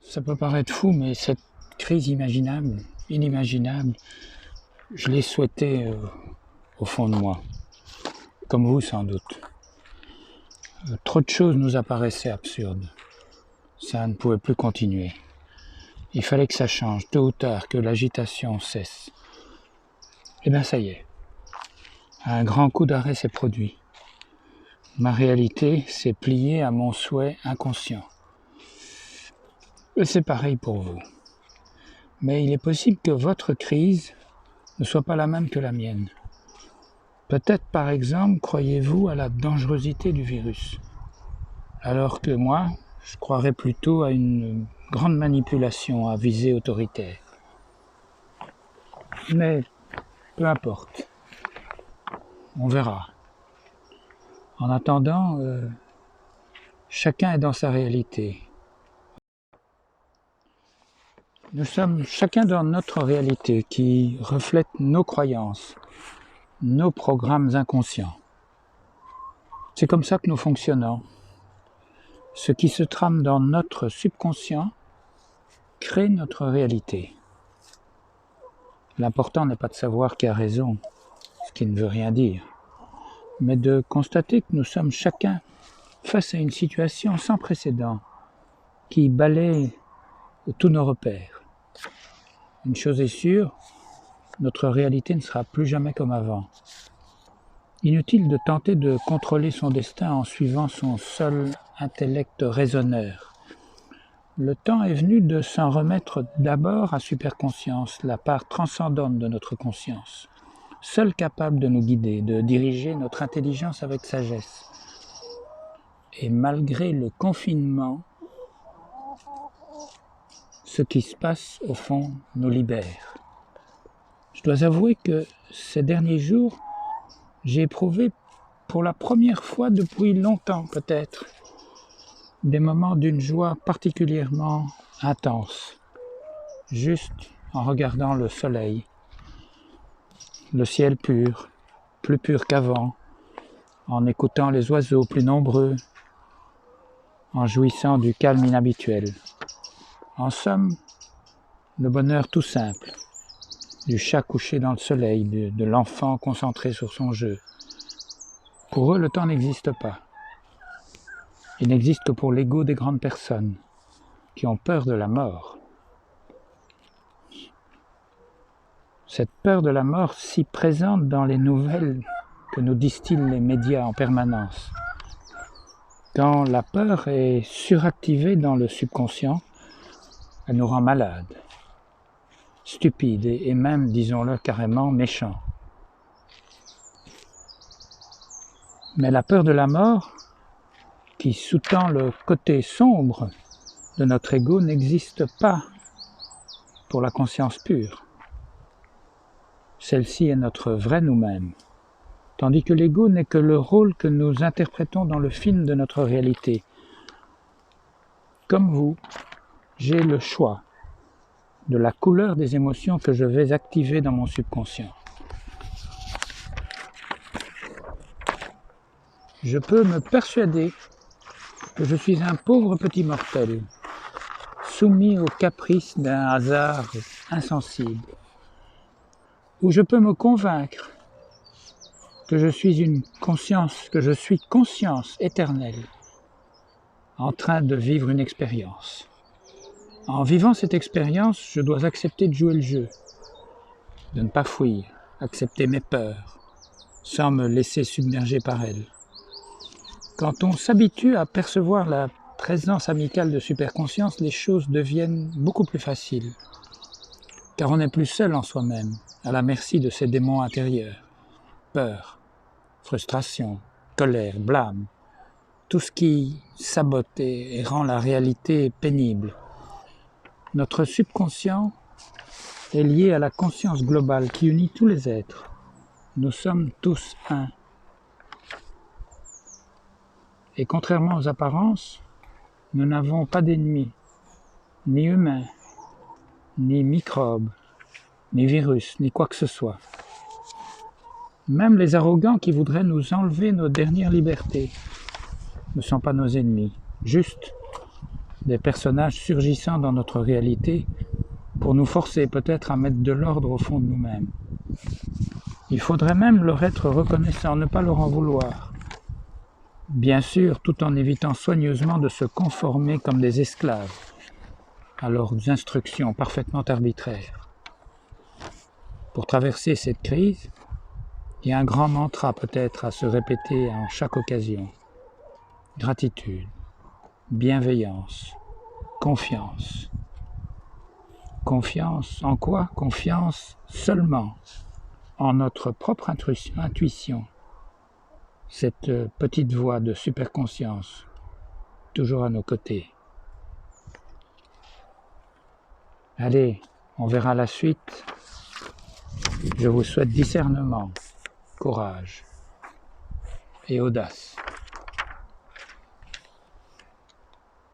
Ça peut paraître fou, mais cette crise inimaginable, je l'ai souhaitée au fond de moi, comme vous sans doute. Trop de choses nous apparaissaient absurdes. Ça ne pouvait plus continuer. Il fallait que ça change, tôt ou tard, que l'agitation cesse. Et bien ça y est. Un grand coup d'arrêt s'est produit. Ma réalité s'est pliée à mon souhait inconscient. Et c'est pareil pour vous. Mais il est possible que votre crise ne soit pas la même que la mienne. Peut-être par exemple croyez-vous à la dangerosité du virus, alors que moi, je croirais plutôt à une grande manipulation à visée autoritaire. Mais peu importe, on verra. En attendant, chacun est dans sa réalité. Nous sommes chacun dans notre réalité qui reflète nos croyances, nos programmes inconscients. C'est comme ça que nous fonctionnons. Ce qui se trame dans notre subconscient crée notre réalité. L'important n'est pas de savoir qui a raison, ce qui ne veut rien dire, mais de constater que nous sommes chacun face à une situation sans précédent qui balaie tous nos repères. Une chose est sûre, notre réalité ne sera plus jamais comme avant. Inutile de tenter de contrôler son destin en suivant son seul intellect raisonneur. Le temps est venu de s'en remettre d'abord à superconscience, la part transcendante de notre conscience, seule capable de nous guider, de diriger notre intelligence avec sagesse. Et malgré le confinement, ce qui se passe au fond nous libère. Je dois avouer que ces derniers jours, j'ai éprouvé pour la première fois depuis longtemps peut-être, des moments d'une joie particulièrement intense, juste en regardant le soleil, le ciel pur, plus pur qu'avant, en écoutant les oiseaux plus nombreux, en jouissant du calme inhabituel. En somme, le bonheur tout simple, du chat couché dans le soleil, de l'enfant concentré sur son jeu. Pour eux, le temps n'existe pas. Il n'existe que pour l'ego des grandes personnes qui ont peur de la mort. Cette peur de la mort si présente dans les nouvelles que nous distillent les médias en permanence. Quand la peur est suractivée dans le subconscient, elle nous rend malades, stupides et même, disons-le carrément, méchants. Mais la peur de la mort, qui sous-tend le côté sombre de notre ego, n'existe pas pour la conscience pure. Celle-ci est notre vrai nous-mêmes, tandis que l'ego n'est que le rôle que nous interprétons dans le film de notre réalité. Comme vous, j'ai le choix de la couleur des émotions que je vais activer dans mon subconscient. Je peux me persuader que je suis un pauvre petit mortel, soumis aux caprices d'un hasard insensible, ou je peux me convaincre que je suis conscience éternelle, en train de vivre une expérience. En vivant cette expérience, je dois accepter de jouer le jeu, de ne pas fuir, accepter mes peurs, sans me laisser submerger par elles. Quand on s'habitue à percevoir la présence amicale de superconscience, les choses deviennent beaucoup plus faciles, car on n'est plus seul en soi-même, à la merci de ses démons intérieurs. Peur, frustration, colère, blâme, tout ce qui sabote et rend la réalité pénible. Notre subconscient est lié à la conscience globale qui unit tous les êtres. Nous sommes tous un. Et contrairement aux apparences, nous n'avons pas d'ennemis, ni humains, ni microbes, ni virus, ni quoi que ce soit. Même les arrogants qui voudraient nous enlever nos dernières libertés ne sont pas nos ennemis, juste des personnages surgissant dans notre réalité pour nous forcer peut-être à mettre de l'ordre au fond de nous-mêmes. Il faudrait même leur être reconnaissant, ne pas leur en vouloir. Bien sûr, tout en évitant soigneusement de se conformer comme des esclaves à leurs instructions parfaitement arbitraires. Pour traverser cette crise, il y a un grand mantra peut-être à se répéter en chaque occasion. Gratitude, bienveillance, confiance. Confiance en quoi? Confiance seulement en notre propre intuition. Cette petite voix de superconscience, toujours à nos côtés. Allez, on verra la suite. Je vous souhaite discernement, courage et audace.